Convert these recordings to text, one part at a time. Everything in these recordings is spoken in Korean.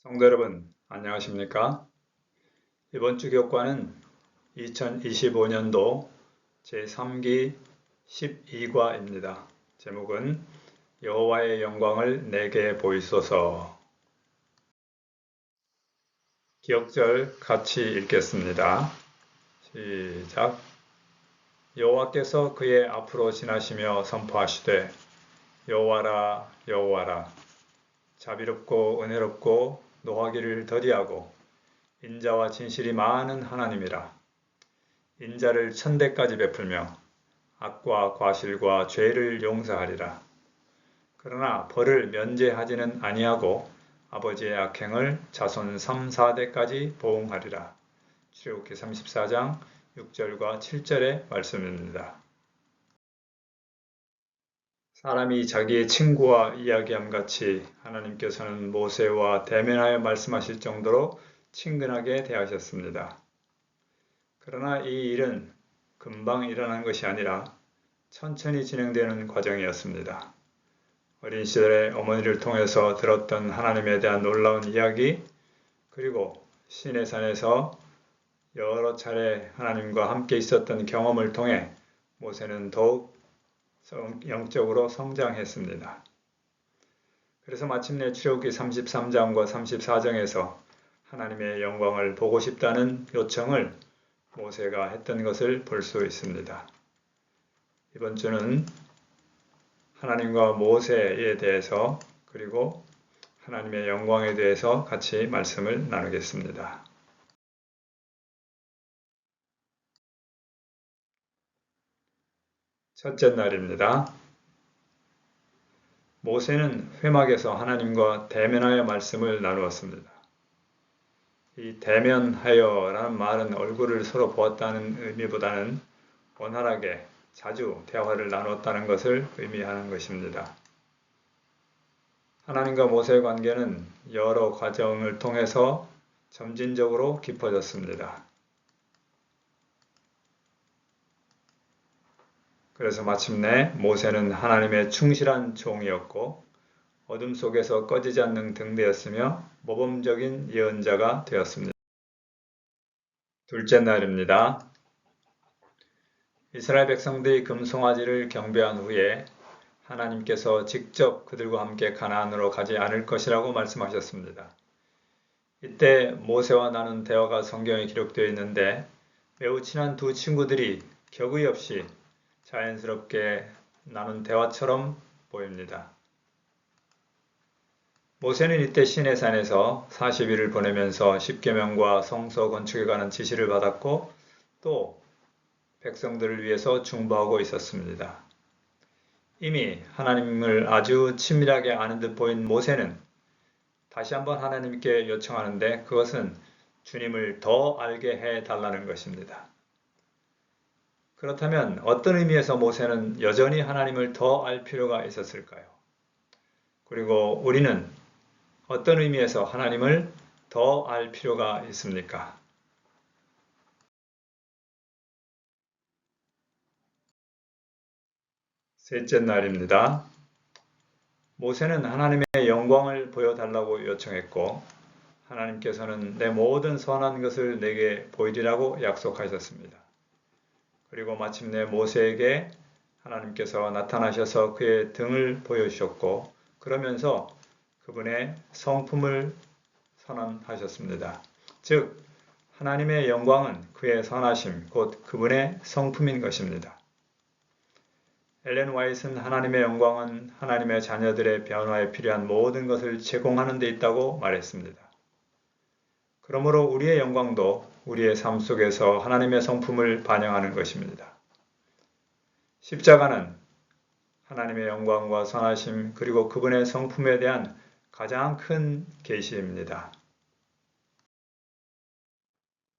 성도 여러분, 안녕하십니까? 이번 주 교과는 2025년도 제3기 12과입니다. 제목은 여호와의 영광을 내게 보이소서. 기억절 같이 읽겠습니다. 시작. 여호와께서 그의 앞으로 지나시며 선포하시되 여호와라 여호와라 자비롭고 은혜롭고 노하기를 더디하고 인자와 진실이 많은 하나님이라. 인자를 천대까지 베풀며 악과 과실과 죄를 용서하리라. 그러나 벌을 면제하지는 아니하고 아버지의 악행을 자손 3, 4대까지 보응하리라. 출애굽기 34장 6절과 7절의 말씀입니다. 사람이 자기의 친구와 이야기함같이 하나님께서는 모세와 대면하여 말씀하실 정도로 친근하게 대하셨습니다. 그러나 이 일은 금방 일어난 것이 아니라 천천히 진행되는 과정이었습니다. 어린 시절에 어머니를 통해서 들었던 하나님에 대한 놀라운 이야기, 그리고 시내산에서 여러 차례 하나님과 함께 있었던 경험을 통해 모세는 더욱 영적으로 성장했습니다. 그래서 마침내 출애굽기 33장과 34장에서 하나님의 영광을 보고 싶다는 요청을 모세가 했던 것을 볼 수 있습니다. 이번 주는 하나님과 모세에 대해서 그리고 하나님의 영광에 대해서 같이 말씀을 나누겠습니다. 첫째 날입니다. 모세는 회막에서 하나님과 대면하여 말씀을 나누었습니다. 이 대면하여라는 말은 얼굴을 서로 보았다는 의미보다는 원활하게 자주 대화를 나눴다는 것을 의미하는 것입니다. 하나님과 모세의 관계는 여러 과정을 통해서 점진적으로 깊어졌습니다. 그래서 마침내 모세는 하나님의 충실한 종이었고 어둠 속에서 꺼지지 않는 등대였으며 모범적인 예언자가 되었습니다. 둘째 날입니다. 이스라엘 백성들이 금송아지를 경배한 후에 하나님께서 직접 그들과 함께 가나안으로 가지 않을 것이라고 말씀하셨습니다. 이때 모세와 나눈 대화가 성경에 기록되어 있는데 매우 친한 두 친구들이 격의 없이 자연스럽게 나눈 대화처럼 보입니다. 모세는 이때 시내산에서 40일을 보내면서 십계명과 성소 건축에 관한 지시를 받았고 또 백성들을 위해서 중보하고 있었습니다. 이미 하나님을 아주 친밀하게 아는 듯 보인 모세는 다시 한번 하나님께 요청하는데 그것은 주님을 더 알게 해달라는 것입니다. 그렇다면 어떤 의미에서 모세는 여전히 하나님을 더 알 필요가 있었을까요? 그리고 우리는 어떤 의미에서 하나님을 더 알 필요가 있습니까? 셋째 날입니다. 모세는 하나님의 영광을 보여달라고 요청했고 하나님께서는 내 모든 선한 것을 내게 보이리라고 약속하셨습니다. 그리고 마침내 모세에게 하나님께서 나타나셔서 그의 등을 보여주셨고 그러면서 그분의 성품을 선언하셨습니다. 즉 하나님의 영광은 그의 선하심, 곧 그분의 성품인 것입니다. 엘렌 화이트는 하나님의 영광은 하나님의 자녀들의 변화에 필요한 모든 것을 제공하는 데 있다고 말했습니다. 그러므로 우리의 영광도 우리의 삶 속에서 하나님의 성품을 반영하는 것입니다. 십자가는 하나님의 영광과 선하심 그리고 그분의 성품에 대한 가장 큰 계시입니다.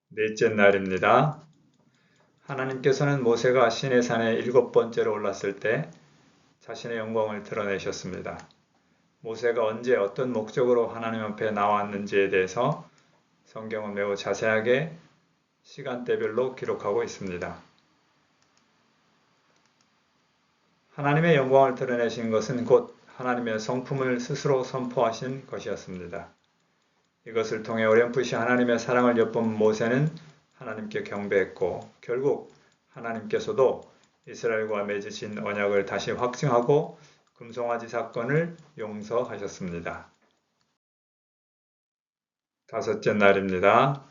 넷째 날입니다. 하나님께서는 모세가 시내산에 7번째로 올랐을 때 자신의 영광을 드러내셨습니다. 모세가 언제 어떤 목적으로 하나님 앞에 나왔는지에 대해서 성경은 매우 자세하게 시간대별로 기록하고 있습니다. 하나님의 영광을 드러내신 것은 곧 하나님의 성품을 스스로 선포하신 것이었습니다. 이것을 통해 어렴풋이 하나님의 사랑을 엿본 모세는 하나님께 경배했고 결국 하나님께서도 이스라엘과 맺으신 언약을 다시 확증하고 금송아지 사건을 용서하셨습니다. 다섯째 날입니다.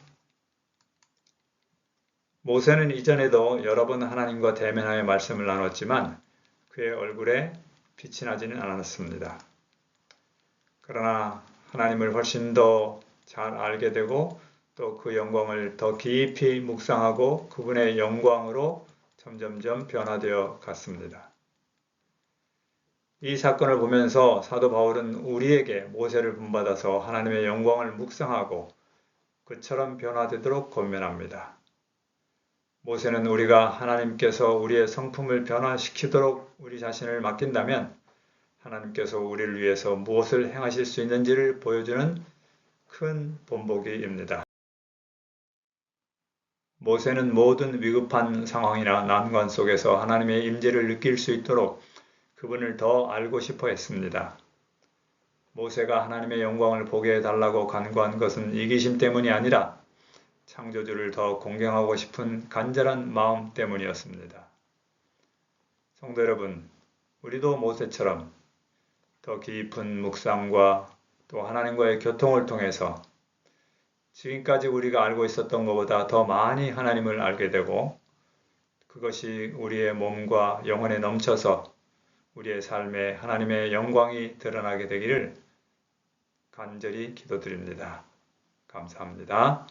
모세는 이전에도 여러 번 하나님과 대면하여 말씀을 나눴지만 그의 얼굴에 빛이 나지는 않았습니다. 그러나 하나님을 훨씬 더 잘 알게 되고 또 그 영광을 더 깊이 묵상하고 그분의 영광으로 점점점 변화되어 갔습니다. 이 사건을 보면서 사도 바울은 우리에게 모세를 본받아서 하나님의 영광을 묵상하고 그처럼 변화되도록 권면합니다. 모세는 우리가 하나님께서 우리의 성품을 변화시키도록 우리 자신을 맡긴다면 하나님께서 우리를 위해서 무엇을 행하실 수 있는지를 보여주는 큰 본보기입니다. 모세는 모든 위급한 상황이나 난관 속에서 하나님의 임재를 느낄 수 있도록 그분을 더 알고 싶어 했습니다. 모세가 하나님의 영광을 보게 해달라고 간구한 것은 이기심 때문이 아니라 창조주를 더 공경하고 싶은 간절한 마음 때문이었습니다. 성도 여러분, 우리도 모세처럼 더 깊은 묵상과 또 하나님과의 교통을 통해서 지금까지 우리가 알고 있었던 것보다 더 많이 하나님을 알게 되고 그것이 우리의 몸과 영혼에 넘쳐서 우리의 삶에 하나님의 영광이 드러나게 되기를 간절히 기도드립니다. 감사합니다.